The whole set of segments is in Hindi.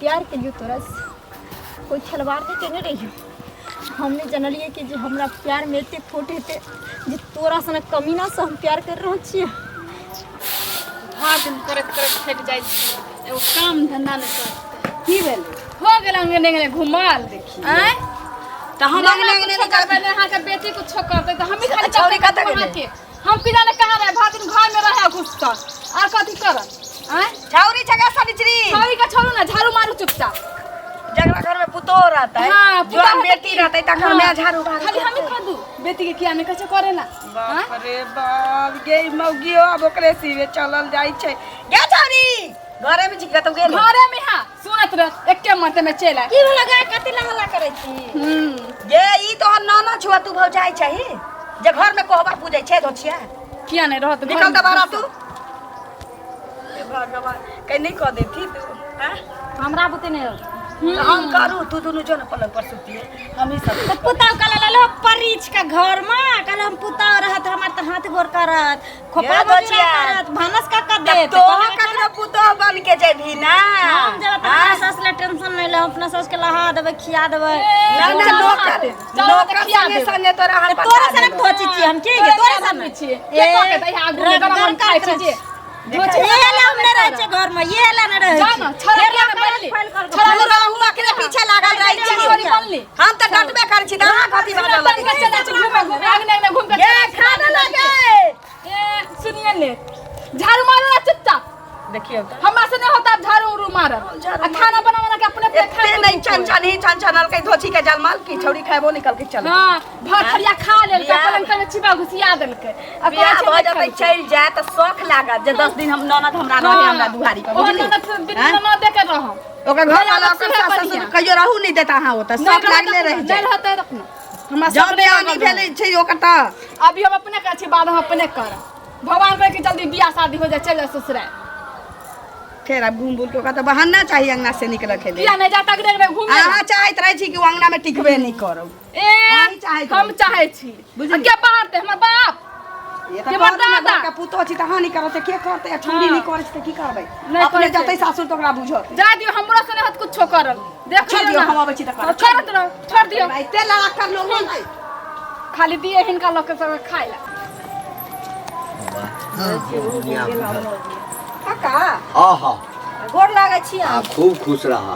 प्यार के लिए तोरा कोई खिलवाड़ नहीं केने रही हमने जनलिए कि जो हमरा प्यार में एते खोट हेते जे तोरा सने कमी ना से हम प्यार कर रहे छिए। हर दिन करत करत थक जाइ छी एगो काम धंधा नहीं करते की भेल हो गेल अंगने घुमाल देखी आय त हम अंगने करबे यहां के बेटी कुछ करते तो हम ही खाली छौरी कत गेले हम की जाने कहां रहे भात दिन घर में रहे घुसता और कथि करत आय छौरी छगा सनिचरी छौरी का छोड़ो ना झाड़ू मारू चुपचाप जगरा घर में पुतो रहता है हाँ, जो हम बेटी रहते त घर में झाड़ू मारू खाली हम ही कर दू बेटी के किया में कछ करेला बाप रे बाप गे मौगियो अब ओकरे सीवे चलल जाई छै गे छौरी घरे में छिका तो गेल घरे में हां सुनत रह एके मते में चला की लगा कति लगला करे छी ये ई तो नाना छुआ तू भौजाई छही जे घर में कोहबर पूजै छै दोछिया किया नहीं रहत निकल त बाहर तू ए भगवान कहीं नहीं कह देती तू हैं हमरा बुते नहीं हम करू तू दोनों जो न पलंग पर सुतिए हम ही सब तो पुताव कल लो परीच का घर में कल हम पुताव रहत हमर त हाथ गोर करत खोपा बचिया करत भानस का कर दे तो ककरो पुताव बन के जेभी ना हम जब अपना सास ले टेंशन नहीं ले अपना सास के लहा देबे खिया देबे ना ना लोग संगे संगे तोरा हम तोरा सने धोची छी हम के तोरा सने छी के के त आगू में गरम खाइ छी जे ये ला हमने रहे छे घर में ये ला न रहे जाना छरा के बनली छरा हुआ के पीछे लागल रही छी हम त डटबे कर छी दाना खाती बदल के चले छी घूमे घूमे आगने आगने घूम के ये खाना लगे ए सुनिए ले झाड़ू मारो ना चुपचाप देखियो हमरा से नहीं होता झाड़ू उरू मार आ खाना बनाना के अपने अपने खा नहीं छन ही छन के धोची के जलमाल की छौरी खाबो निकल के चल हां भखरिया खा लेल के पलंग पे चिबा घुसिया देल के अब भ जब चल जाए त शौक लागत जे 10 दिन हम ननद हमरा रहे हमरा दुहारी पर बुझली ननद देके रह ओकर घर वाला ओकर सास कहियो रहू नहीं देता हां होता शौक लागले रह जाए नहीं रहते रखना हमरा जब बेआनी भेले छै ओकर त अभी हम अपने का छी बाद हम अपने कर भगवान करे कि जल्दी बियाह शादी हो जाए चल ससुराल फिर अब घूम बुल के तो बहाना चाहिए अंगना से निकल के किया नहीं जाता के घूमे हां चाहत रही छी कि अंगना में टिकबे नहीं करब ए हम चाहे छी के बाहर ते हमर बाप ये तो दादा का पुतो छी त हानि करत के करते ठंडी नहीं करे त की करबै अपने जतै सासुर तोकरा बुझो जा दियो हमरो से नहीं हत कुछो करल देख दियो हम आबै छी त कर छोड़ दियो भाई ते लगा कर लोग नहीं खाली दिए हिनका लोग के सब खाइ ला काका हाँ हाँ गोर लागे छी आप खूब खुश रहा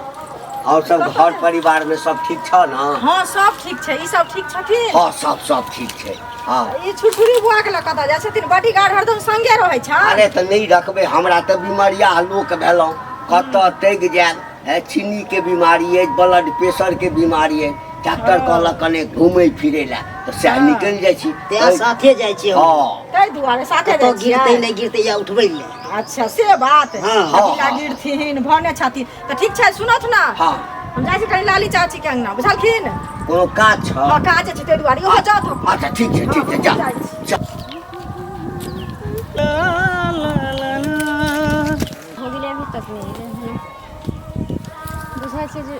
और सब घर परिवार में सब ठीक छ ना हां सब ठीक छै ई सब ठीक छथिन हाँ सब ठीक छै हाँ ई छुटपुरी बुआ के कता जा छथिन बॉडीगार्ड हरदम संगे रहै छ अरे तो नहीं रखबे हमरा तो बीमारिया लोक भेलौ कत तैग जाल है चीनी के बीमारी है ब्लड प्रेशर के बीमारी है डॉक्टर कहलक कने घूमे फिरे ला तो सह निकल जाय छी ते साथे जाय छी हां तै दुआरे साथे तो गिरते नहीं गिरते या उठबै ले अच्छा से बात हाँ, का गिरथिन भने छथिन त ठीक छै सुनत ना हाँ हम जाय छी कनी लाली चाची के अंगना बुझलखिन कोनो काज छ हां काज छै ते दुआरे ओहो जात अच्छा ठीक छै जा हो गेलै अभी तक नहीं बुझाय छै जे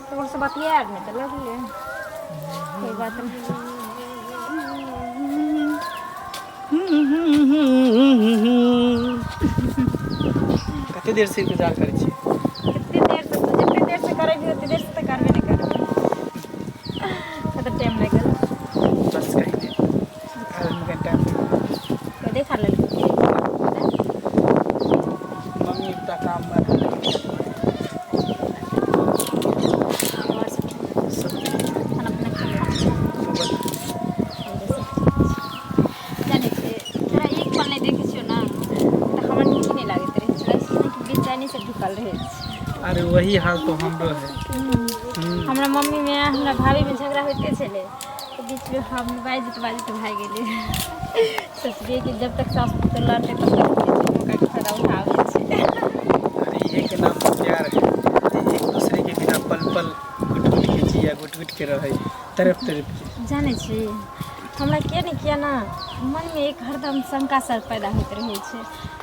तोर से बतिया आर नहीं त लगले कोई बात नहीं कते देर से इंतजार करै छी कितनी देर से तो जितनी देर से करे भी उतनी देर से तो करबे नहीं करबे कत टाइम लगल बस कहीं आधा घंटा तो देखा ले मम्मी का काम कर अरे वही हाल तो हमरो है हमरा मम्मी में हमरा भाभी में झगड़ा होते चले तो बीच में हम बाजित भाग गेले सोचलिए कि जब तक सास पुत्र लड़ते तब तक मौका के फायदा उठावे छै अरे ये के नाम तो प्यार है एक दूसरे के बिना पल पल गुट के जिया गुट के रहे तरफ के जाने छी हमरा के नहीं किया ना मन में एक हरदम शंका सर पैदा होत रहे छै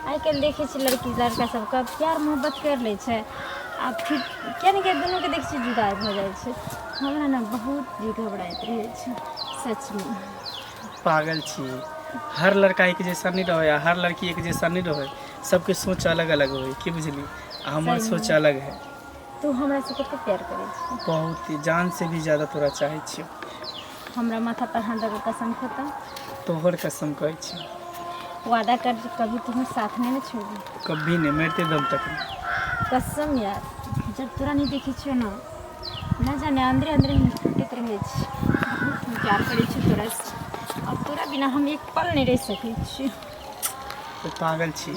आइ काल्हि देखे छी लड़की लड़का सबका प्यार मोहब्बत कर ले छै आ फिर क्या नहीं दोनों के देख जुदा भ जाए छै हमरा ना बहुत जी घबराइत रहे छै सच में पागल छी हर लड़का एक जैसा नहीं रहे हर लड़की एक जैसा नहीं रहे सबके सोच अलग अलग हो कि बुझली हमार सोच अलग है। तू हमरा से कते प्यार करे छी? बहुत ही जान से भी ज्यादा तोरा चाहे छियो। हमरा माथा पर हाथ रख कसम खाता। तोहर कसम कहै छी, वादा कर कभी तुम्हें साथ नहीं छोड़ी। कभी नहीं, मरते दम तक नहीं। कसम यार, जब तोरा नहीं देखी छियो ना, न जाने अंदरे अंदरे हम टूटत रहे छी। बहुत प्यार करे छी तोरा से, और तोरा बिना हम एक पल नहीं रह सके छी। तो पागल छी,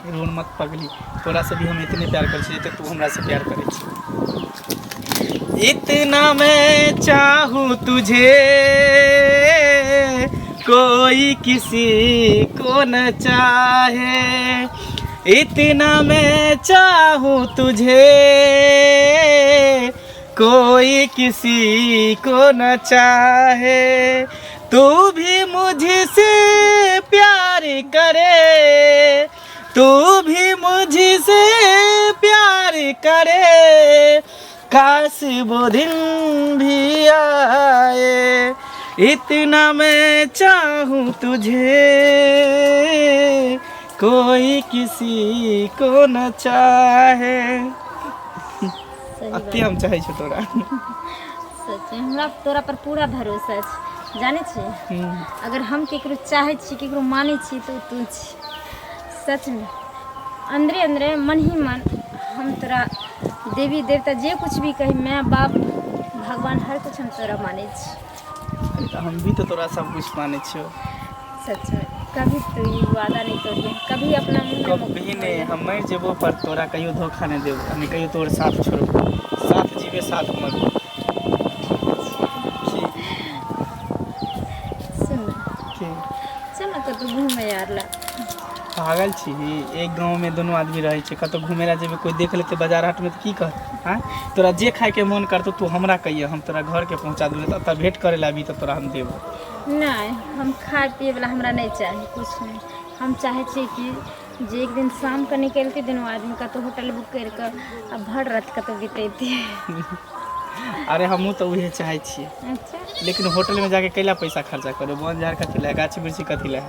रोन मत पगली। तोरा से भी हम इतने प्यार कर छी जितने तू हमरा से प्यार करे छी। इतना मैं चाहूँ तुझे, कोई किसी को न चाहे। इतना मैं चाहूँ तुझे, कोई किसी को न चाहे। तू भी मुझसे प्यार करे, तू भी मुझसे प्यार करे, काश वो दिन भी आए। इतना मैं चाहूँ तुझे, कोई किसी को न चाहे। अति हम चाहे छो तोरा। सच में हमरा तोरा पर पूरा भरोसा है। जाने छी, अगर हम केकरो चाहे छी, केकरो माने छी, तो तू छी। सच में अंदरे अंदरे मन ही मन हम तोरा देवी देवता जे कुछ भी कही, मैं बाप भगवान हर कुछ हम तोरा माने छी। हम भी तो तोरा सब कुछ माने छियो। सच में कभी तू ये वादा नहीं तोड़िए, कभी अपना मुंह में कभी नहीं। हम मर जेबो पर तोरा कहियो धोखा नहीं देबो, हम कहियो तोर साथ छोड़बो, साथ जीवे साथ मरबो। चल ना कतौ घूमे यार ला। पागल छी, एक गांव में दोनों आदमी रहे छे, कतौ घूमे ला जेबे, कोई देख लेते बाजार हाट में तो की कहत? हां, तोरा जे खाए के मन करतो तू हमरा कहिए, हम तोरा घर के पहुंचा देबो। त भेंट करे ला भी तो तोरा हम देबो। नहीं, हम खाए पिए वाला हमरा नहीं चाहिए, कुछ नहीं। हम चाहे छी कि जे एक दिन शाम के निकलते दोनों आदमी कतौ होटल बुक करके अब भर रात कतौ बितेते। अरे हमहू तो उहे चाहे छी। अच्छा, लेकिन होटल में जाके कैला पैसा खर्चा करे, बन झाड़ कथी ला, गाछी बिरछी कथी ला?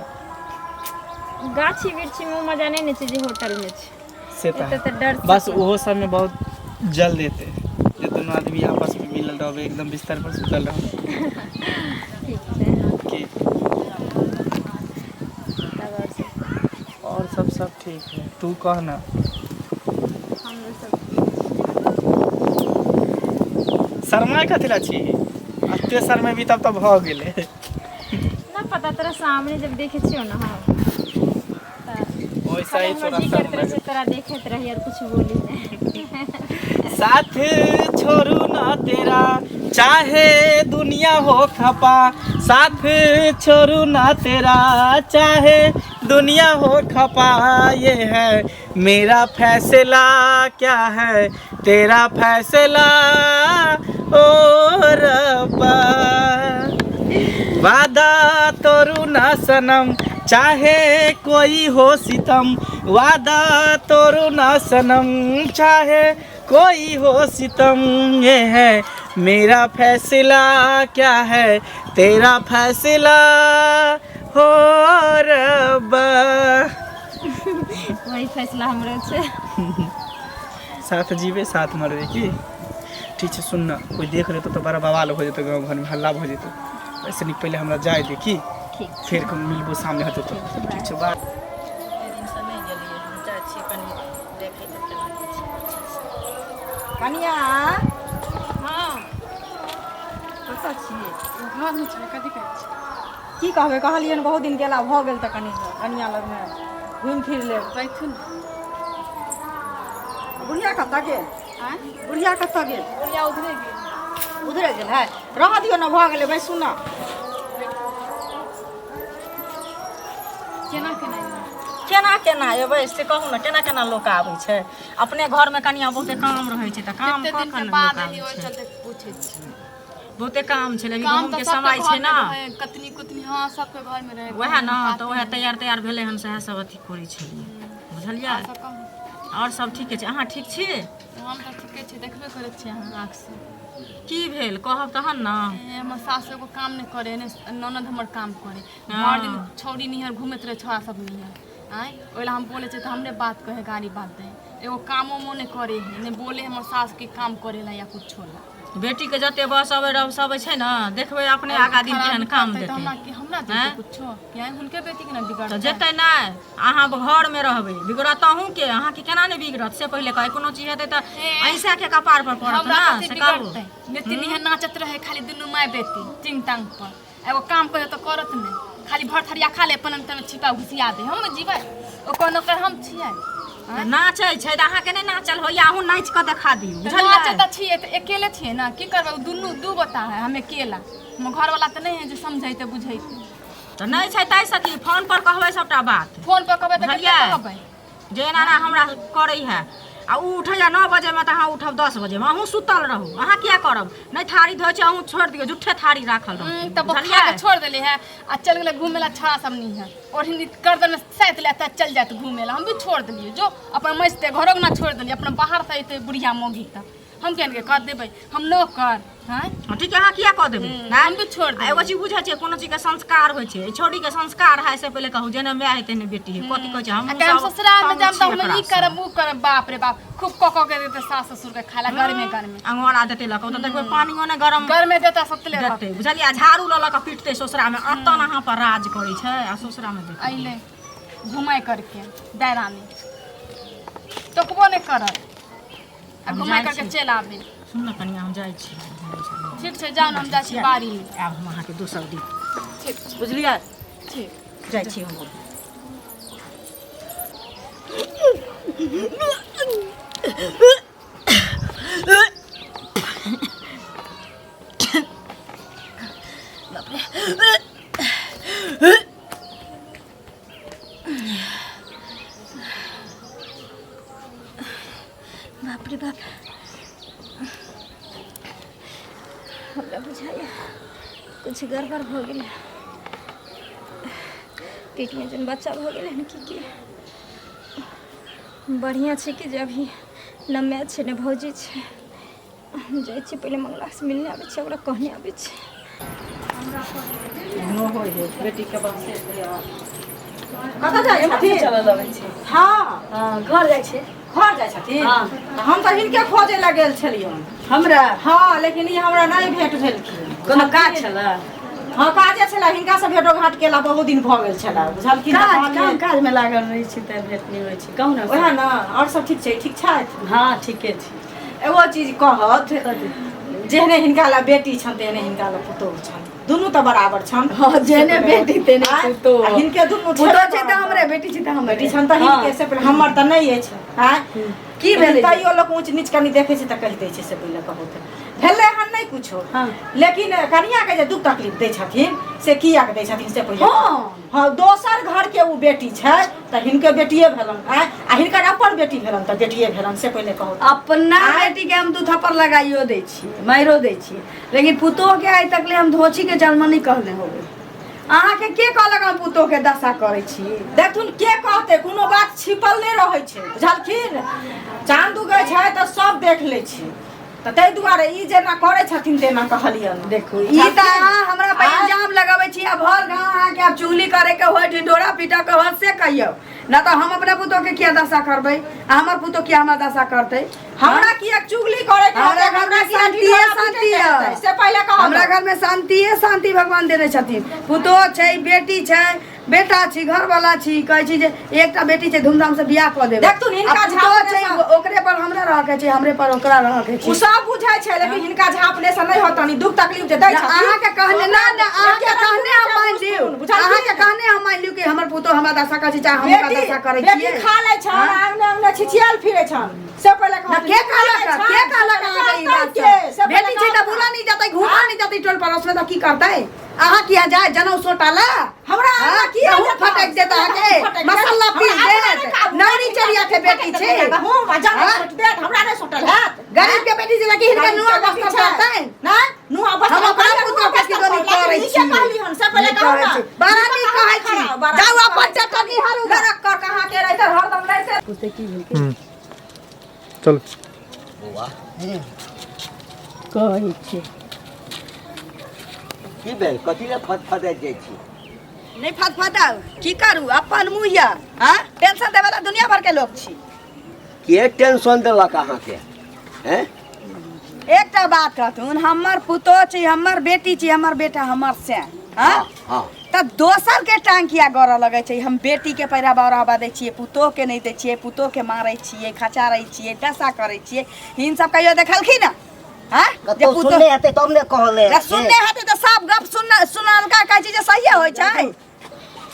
गाछी बिरछी में मजा नहीं ने जे होटल में छे। से तो डर बस ओहो सब में बहुत जल देते, जे दोनों आदमी आपस में मिलल रहबे, एकदम बिस्तर पर सुतल रहबे। ठीक है। की तब और सब ठीक है, तू कह ना। हम लोग सब शर्मा कथी ला छी? अत्ते शर्मा भी तब तो भ गेले। ना पता, तेरा सामने जब देखे छियो ना, हाँ वैसा ही तोरा शर्मा से तोरा देखत रही और कुछ बोली नहीं। साथ छोड़ू ना तेरा, चाहे दुनिया हो खपा। साथ छोड़ू ना तेरा, चाहे दुनिया हो खपा। ये है मेरा फैसला, क्या है तेरा फैसला ओ रब्बा। वादा तोड़ू ना सनम, चाहे कोई हो सितम। वादा तोड़ू ना सनम, चाहे कोई हो सितम। ये है मेरा फैसला, क्या है तेरा फैसला हो रब्बा। वही फैसला हमरो छे। साथ जीवे साथ मरबे की। ठीक है, सुन ना, कोई देख ले तो बड़ा बवाल हो जेतो, गाँव घर में हल्ला हो जेतो। ऐसे नहीं, पहले हमरा जाए देखी, फिर मिलबो सामने होते तो। ठीक है, बात कनिया। हाँ, कतऽ छियै? घर में छे, कथी कहै छी? की कहबै, कहलियनि बहुत दिन गेला भऽ गेल तऽ कनिया लगमे घुमि फिर लेब। बैठू। बुढ़िया कतऽ गेल? आँ? बुढ़िया कतऽ गेल? बुढ़िया उधरे गेल। उधरे गेल है? रह दियौ ने, भऽ गेलै, बैसू ने। केना केना केना केना अयबै से कहू ने, केना केना लोक आबै छै? अपने घरमे कनिया बहुते काम रहै छै तऽ काम कऽ के ने लोक आबै छै। पूछे छी। बहुते काम छै, लेकिन गहूँम के समय छै ना, कतनी कुतनी हाँ सबके घर में रहे। वएह ना, तऽ वएह तैयार भेलै हन, सएह सब अथी करै छलियै, बुझलियै? और सब ठीके छै, अहाँ ठीक छी? हम तऽ ठीके छी, देखबे करै छी अहाँ आँख से। की भेल कहब तहन ना। हमर सास एगो काम नहीं करे ने, ननद हमर काम करे। हाँ। भर दिन छौरी निहर घूमत रहे, छोरा सब निहर। आय ओला हम बोले छे तो हमरे बात कहे, गाड़ी बात दे। एगो कामो मोने करे है ने बोले हमर सास के काम करेला या कुछ होला। बेटी के जते बस अबे रह सब छै ना देखबे अपने आगा दिन केहन काम देते हमरा देते कुछो क्या हुनके बेटी के ना बिगाड़ तो जेते ना अहाँ घर में रहबे बिगड़तहू के अहाँ के केना ने बिगड़त से पहले कहे कोनो चीज हेते त ऐसा के कपार पर पड़त ना से कहू बेटी निहे नाचत रहे खाली दुनु माय बेटी टिंग टांग पर एगो काम करे तो करत नहीं खाली भर थरिया खा ले अपन अंतर में छिपा घुसिया दे हम जीवे ओ कोनो कर हम छियै नाचै छै त अहाँ के नै नाचल होइया अहूँ नाच के देखा दियौ बुझलियै नाचै त छियै त अकेले छियै ना की करबै दुनु दू गोटा है हम अकेला हम घर वाला त नहीं है जे समझैते बुझैते त नै छै तै सकी फोन पर कहबै सबटा बात फोन पर कहबै त केना कहबै जे एना हमरा करै है आ उ उठैया 9 बजे में त अहाँ उठब 10 बजे में अहूँ सुतल रहू अहाँ किया करब नै थारी धोइ छै अहूँ छोड़ दियौ झूठे थारी राखल रहू तब खा के छोड़ देले है आ चल गेले घूमे ला छड़ा सब नहीं है और हिंदी गर्दन में साथ ले त चल जात घूमे ला हम भी छोड़ देलिए जो अपन मस्ते घरों ना छोड़ देलिए अपन बाहर से एते बुढ़िया मोगी त हम केन के कर देबै हम नो कर हैं ठीक है अहाँ किया कह देबै हम भी छोड़ दे एगो चीज बुझै छै कोनो चीज के संस्कार होइ छै छोड़ी के संस्कार है से पहले कहू जेने माय है तेने बेटी है कथि कहै छै हम सब ससुराल में जाम त हम ई करब उ करब बाप रे बाप खूब कक के देते सास ससुर के खाला घर में अंगोरा देते लक त देखबै पानियो ने गरम घर में देता सतले देते बुझलियै झाड़ू ल ल के पीटते ससुरा में अतन अहाँ पर राज करै छै आ ससुरा में देते आइले घुमाई करके दायरा में तकबो ने करत आ घुमाई करके चल आबे सुन न कनिया हम जाइ छी ठीक छै जान हम जाइ छी बाड़ी आब हम अहाँ के दोसर दिन ठीक बुझलियै ठीक जाइ छी हम बाप रे बाप हमरा बुझाइए कुछ गड़बड़ हो गेलै पेट में जन बच्चा हो गेलै ने की बढ़िया छै कि जे अभी नमे छै ने भौजी छै हम जाइ छी पहिले मंगला से मिलने आबै छै ओकरा कहने आबै छै नो होय है बेटी के बात से कतऽ जाइ छथिन चलऽ लगै छै हाँ घर जाइ छै घर जाइ छथिन हम तऽ हिनके खोजे लए गेल छलियै हमरा हाँ लेकिन ई हमरा नहीं भेट भेलखिन कोनो काज छला हाँ काजे छला हिनका से भेटो घाट केला बहुत दिन भऽ गेल छला बुझलखिन काज में लागल रहै छी त भेट नहीं होय छै कहू ना ओहे ना और सब ठीक छै ठीक छथि हाँ ठीके छै एगो चीज कहत जेहने हिनका ला बेटी छन तेहने हिनका ला पुतोह छन दुनू तऽ बराबर छन हाँ जेहने बेटी तेने पुतोह हिनके दुनू पुतोह छै त हमरे बेटी छै त हमरे बेटी छन तऽ हिनके से पहिले हमर तऽ नहीं अछि हैं की भेलै तैयो लोग ऊंच नीच कनी देखे छै तऽ कहि दै छै से पहिले कहू तऽ भेलै हन नहीं कुछो लेकिन कनिया के जे दुख तकलीफ दै छथिन से किया के दै छथिन से पहिले हाँ दोसर घर के उ बेटी छै तऽ हिनके बेटिए भेलन आ हिनकर अपन बेटी भेलन तऽ बेटिए भेलन से पहिले कहू अपना बेटी के हम दू थप्पड़ लगाइयो दै छी माइरो दै छी लेकिन पुतोह के आइ तक ले हम धोची के जन्म नहीं कहले होबे अहाँ के कहलक हम पुतोह के दशा करै छी देखथुन के कहते कोनो बात छिपल नहीं रहै छै बुझलखिन चांद उगै छै तऽ सब देख लै छी तऽ ताहि दुआरे ई जेना करै छथिन तेना कहलियन देखू ई त अहाँ हमरा पे इल्जाम लगाबै छी आ भर गांव अहाँ के अब चुगली करे के होय ढिंढोरा पीटा के होय से कहियो ना तो हम अपना पुतोह के किया दशा करबै आ हमर पुतोह किया हमरा दशा करतै हमरा की एक चुगली करे के हमरा घर में शांति है से पहले कहो हमरा घर में शांति है शांति भगवान देने छथिन पुतोह छै बेटी छै बेटा छी घर वाला छी कहै छी जे एकटा बेटी छै धूमधाम से बियाह क देबै देखथुन हिनका पुतोह झाप छै ओकरे पर हमरा रह के छै हमरे पर ओकरा रह के छै उ सब बुझाय छै लेकिन हिनका झापने से नहीं होतनी दुख तकलीफ जे दै छथिन अहाँ के कहने ना अहाँ के कहने हम मान लियौ अहाँ के कहने हम मान लियौ कि हमर पुतोह हमरा दशा करै छै चाहे हम ओकरा दशा करै छियै बेटी खा लै छ आंगने आंगने छिछियाल फिरे छन से पहले कहो के कहलक अहाँ के ई बात बेटी छै त बुला नहीं जातै घुमा नहीं जातै टोल पड़ोस में त की करतै अहाँ किया जाय जनौ सोटाला हमरा की फटक देता के मसाला पीस दे नौरी चरिया के बेटी छै हम जाने सोट दे हमरा नहीं सोटल है गरीब के बेटी जेना कि हिनका नुआ बस्ता करतै ना नुआ बस्ता हम अपना पुतोह के दोनी करै छी कहली हन से पहले कहो ना बड़ा नी कहै छी जाऊ अपन चटनी हरू गरक कर कहां के रहते हरदम रहते पूछते की भेल चल बौआ कहै छी की भेल कथी ले फटफटाइत जाइ छी नहीं फटफटाऊ की करू अपन मुहिया हां टेंशन देवाला दुनिया भर के लोग छी के टेंशन देलक अहाँके हैं? एकटा बात कहथुन, हमर पुतोह छी, हमर बेटी छी, हमर बेटा हमर से हाँ हाँ त दोसर के टांग किया गड़ लगे छै? हम बेटी के पैरा बढ़ावा दै छियै, पुतोह के नहीं दै छियै, पुतोह के मारै छियै, खचारै छियै, दशा करै छियै। हिन सब कहियो देखलखिन ना? हाँ जे कतौ सुनले हेतै तब ने कहले सुनने हेतै त सब गप सुनलका कहै छै जे सही होइ छै,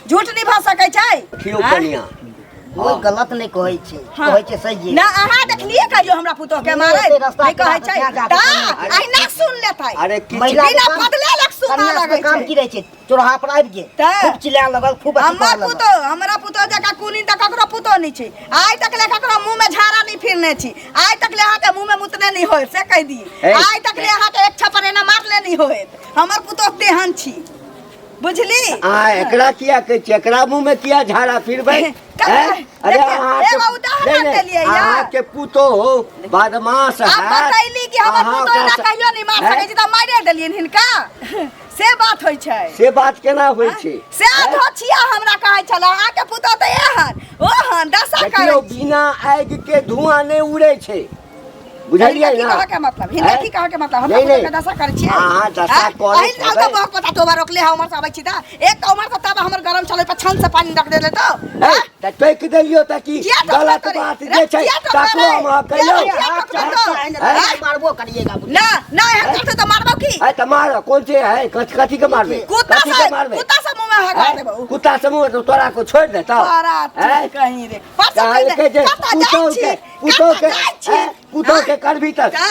झूठ नहीं भ सकै छै। खियो हाँ? कनिया कोई गलत नहीं कहै छै, हाँ। कहै छै सही ना अहाँ देखलिए कहियो हमरा पुतोह के मारै सुनले रास्ता नहीं कहै पे छै जा ता जा अहिना सुन लेतै। अरे किछु महिला के बिना काम- बदले लग सुना कन्या लगै के काम छै। की रहै छै? चोरहा पर आबि गेल तऽ खूब चिल्लाए लगल, खूब अथी हमर करऽ लगल। पुतोह, हमरा पुतोह जकाँ कुनी त ककरो पुतोह नहीं छै। आइ तक ले ककरो मुंह में झाड़ा नहीं फिरने छी, आइ तक ले अहाँ के मुंह में मुतने नहीं होय से कह दी। ए, आइ तक ले अहाँ के एक छपरेना मारले नहीं होय। हमर पुतोह तेहन छी, बुझली? एकरा किया कहै छै? एकरा मुंह में किया झाड़ा फिरबै? हैं? अरे एगो उदाहरण देलियै या। अहाँके पुतोह बदमाश आप है। बतैली कि हमर अहाँ पुतोह ओकरा ना से- कहियो नहीं मार सकै छी त मारे देलियन हिनका। से बात होय छै। से बात केना होइ छै? से धोछिया हमरा कहै छला अहाँ के पुतोह त एहन ओहन दशा करै देखियौ छी। बिना आगि के धुआं नहीं उड़े छै, बुझलियै हिनका की ना? कहे के मतलब? हिनका हैं? की कहे के मतलब? हमरा नहीं, पुतोह नहीं। के दशा करै छियै? अहाँ दशा हैं? करै अहिं साल छबै। त बहुत पता तोबा रोकले है उमर से आबै छी त एक त उमर से तब हमर गरम चलै पर छन से पानी रख देले तो हैं? त टोक दियौ त की किया टोकबे गलत करी? बात रे, जे छै किया टोकबे तकरो रे? हम कहियौ। किया टोकबे तो? हैं? मारबो करिएगा ना ना हम करते तो मारबो की? है त मार कौन से है? कथी के मारबे? कुत्ता कथी से के मारबे? कुत्ता से मुंह में हगा हैं? देबो। कुत्ता समूह तो तोरा को छोड़ देता तोरा हैं? कहीं रे परसों काहे के जे कतऽ जाइ छी? पुतोह के कतऽ जाइ छी? हैं? पुतोह के करभी तक का?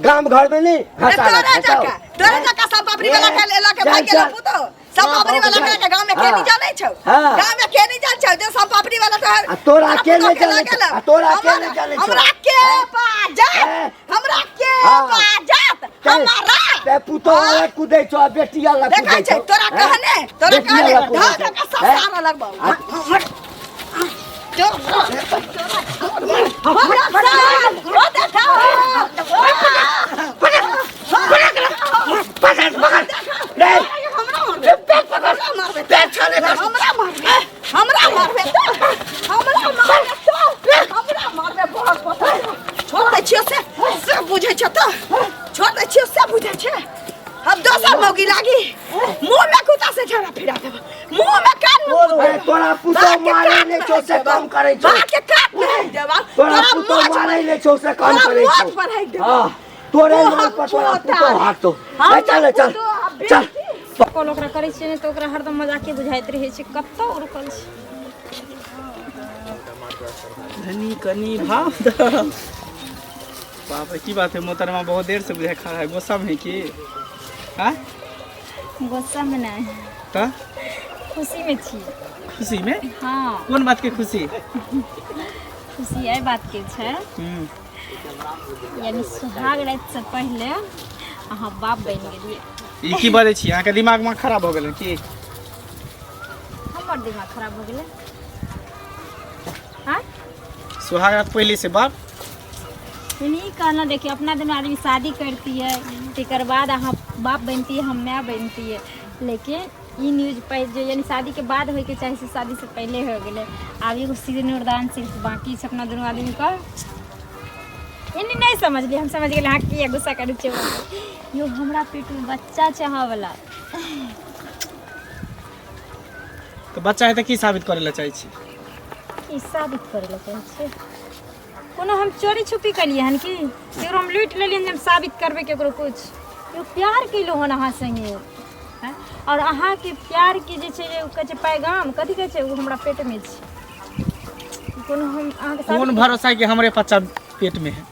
गांव घर में नहीं हंसा तोरा जका सब पापड़ी वाला के लेला के भाग गेला पुतो सब पापड़ी वाला के गांव में के नहीं जानै छौ? हाँ। गांव में के नहीं जान छौ जे सब पापड़ी वाला तो तोरा के नहीं जानै छौ? तोरा के नहीं जानै छौ? हमरा के बाजत हैं? हमरा के हाँ। बाजत हमारा ते पुतोह वाला कूदै छौ बेटिया ला देखै कूदै छै छौ तोरा हैं? कहने तोरा बेटिया कहने ला कूदै धा छौ। का सब हैं? सारा लगबो मौगी लागी मुंह में कुत्ता से झड़ा फिरा देबो मुंह में कान अरे तोरा पुतोह मारै ले छौ से काम करै छौ बात के काट नहीं देबो तोरा पुतोह मारै ले छौ से काम करै छौ मोच पर है देबो हां तोरे नाम पर तोरा पुतोह हाकतो चल चल चल कॉल ओकरा करै छियै तऽ ओकरा हरदम मजाके बुझाइत रहै छै कतौ रुकल छै धनी कनी भाव द बाप रे की बात है मोहतरमा बहुत देर से बुझाए खा रहा है गुस्सा में है कि हाँ गुस्सा में नहीं तो खुशी में छी खुशी में हाँ कौन बात के खुशी खुशी एहि बात के छै यानी सुहाग राति से पहले अहाँ बाप बनि गेलिए ई की बारे छी अहाँ के दिमाग में खराब हो गेल की हमर दिमाग खराब हो गेलै हाँ सुहाग रात पहले से बाप नहीं कहना देखिए अपना दिन आदमी शादी करती है तेकर बाद अहाँ बाप बनती है हम माँ बनती है लेकिन ई न्यूज जो यानी शादी के बाद होके चाहे से शादी से पहले हो गए आब एगो सिंदूरदान सिर्फ बाकी छै अपना दुनू आदमी का यानी नहीं समझलिए हम समझ गए हाँ कि गुस्सा करै छै यो हमरा पेट में बच्चा छै अहाँ वाला तो बच्चा है तो की साबित करे ला चाहे छी ई साबित करे ला चाहे छी कोनो हम चोरी छुपी कलिए हन कि केकरो हम लूट लेलिए हम साबित करबे केकरो कुछ यो प्यार केलो हन अहाँ संगे हैं और अहाँ के प्यार के जे छै जे कहै छै पैगाम कथि कहै छै वो हमरा पेट में छै कोनो हम अहाँ के कौन भरोसा है कि हमारे बच्चा पेट में है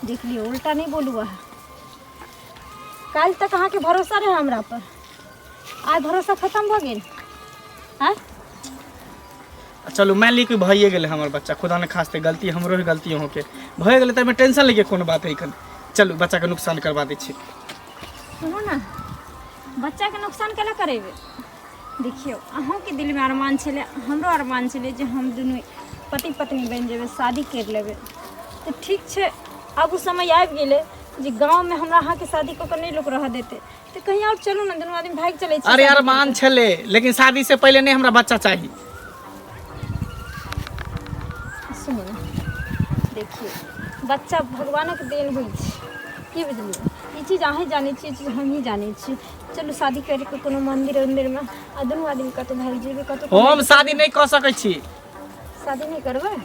देख लियो उल्टा नहीं बोलू है काल तक अहाँ के भरोसा रहे हमरा पर आज भरोसा खत्म भ गेल हैं चलो मान ली कि भइए गेले हमर बच्चा खुदा ने खास्ते गलती हमरो ही गलती हो के भए गेले त में टेंशन लेके कोनो बात है कन चलो बच्चा के नुकसान करवा दै छी सुनो ना बच्चा के नुकसान केना करेबे देखियो अहाँ के दिल में अरमान छले हमरो अरमान छले जे हम दुनू पति पत्नी बन जेबे शादी कर लेबे तो ठीक छै अब उस समय आबि गेले जे गांव में हमरा अहाँ के शादी को नहीं लोग रह देते तो कहीं और चलू ना दुनू आदमी भाग चले अरे अरमान छले लेकिन शादी से पहले नहीं हमरा बच्चा चाहिए सुनो ना देखिए बच्चा भगवानक देन होइ छै की बुझलिए ई चीज अहें जानै छियै, चीज हम ही जानै छियै। चलू शादी करे के कोनो मंदिर उंदिर में आ दुनू आदमी कतौ भाग जेबे कतौ हम शादी नहीं कर सकै छी। शादी नहीं करबै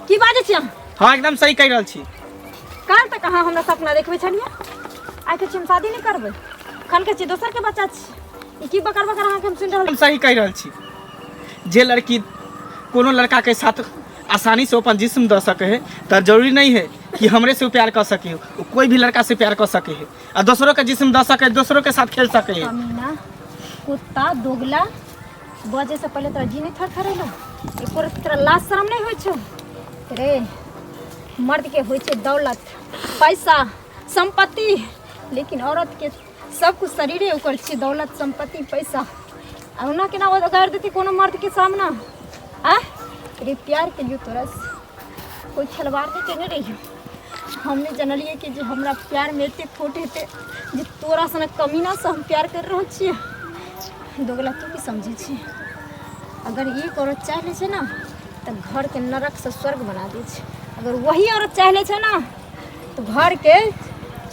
की बाजै छी अहाँ? हाँ एकदम सही कह रहल छी। काल तक अहाँ हमरा सपना देखबै छलिए आइ के हम शादी नहीं करबै खन के छी दोसर के बच्चा छी ई की बकर बकर अहाँ के हम सुन रहल हम सही कह रहल छी। जे लड़की कोनो लड़का के साथ आसानी से अपन जिस्म दे सके है तो जरूरी नहीं है कि हमरे से प्यार कर सके हो, कोई भी लड़का से प्यार कर सके है और दूसरों का जिस्म दे सके, दूसरों के साथ खेल सके है। कमीना कुत्ता दोगला बजे से पहले तोरा जी नहीं थरथरेला एको तेरा लाज शरम नहीं होइ छौ रे। मर्द के होइ छै दौलत पैसा संपत्ति, लेकिन औरत के सब कुछ शरीरे ओकर छै दौलत संपत्ति पैसा। आ ओना केना कर देती कोनो मर्द के सामना आ रे प्यार के लिए तोरा कोई खिलवाड़ नहीं केने रही। हमने जनलिए कि जे हमरा प्यार में एते खोट हेते जे तोरा सने कमीना से हम प्यार कर रहल छियै। दोगला तू की समझे छी? अगर एक औरत चाह ले छै ना तो घर के नरक से स्वर्ग बना दे छै, अगर वही औरत चाह ले छै ना तो घर के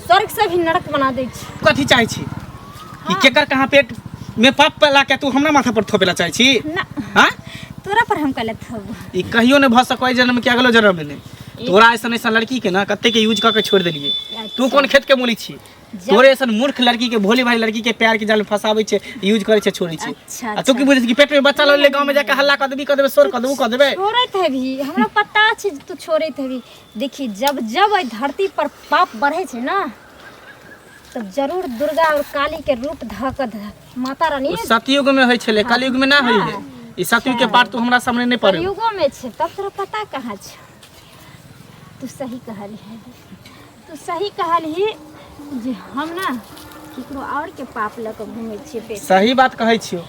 स्वर्ग से भी नरक बना दे छै। कथी चाहे छी कि केकर कहां पेट में पाप पला के तू हमरा माथा पर थोपेला चाहे छी? ना हां तोरा पर हम गलत हब ई कहियो ने भ सकै जन्म के अगलो जन्म में नहीं। तोरा ऐसा लड़की के ना कत्ते के यूज करके छोड़ देलिए। तू कौन खेत के मूली छी? तोरे ऐसा मूर्ख लड़की के भोली भाली लड़की के प्यार के जाल में फसाबै छे, यूज करे छे, छोड़े छे। अच्छा, तू की बुझे छी कि पेट में बच्चा ले गांव में जाके हल्ला कर देबी, कर देबे, शोर कर देबू, कर देबे। छोड़त है भी हमरा पता छै तू छोड़त है भी। देखी जब जब एहि धरती पर पाप बढ़े छै ना तब जरूर दुर्गा और काली के रूप धक माता रानी सतयुग में होय छले, कलयुग में ना होई है। ई सतयुग के पाठ तू हमरा सामने नहीं पड़े। कलयुगो में छै तब तोरा पता कहाँ छै? तू सही कहली है, तू सही कहली जे हम ना केकरो और के पाप लऽ के घूमै छियै। सही बात कहै छियो।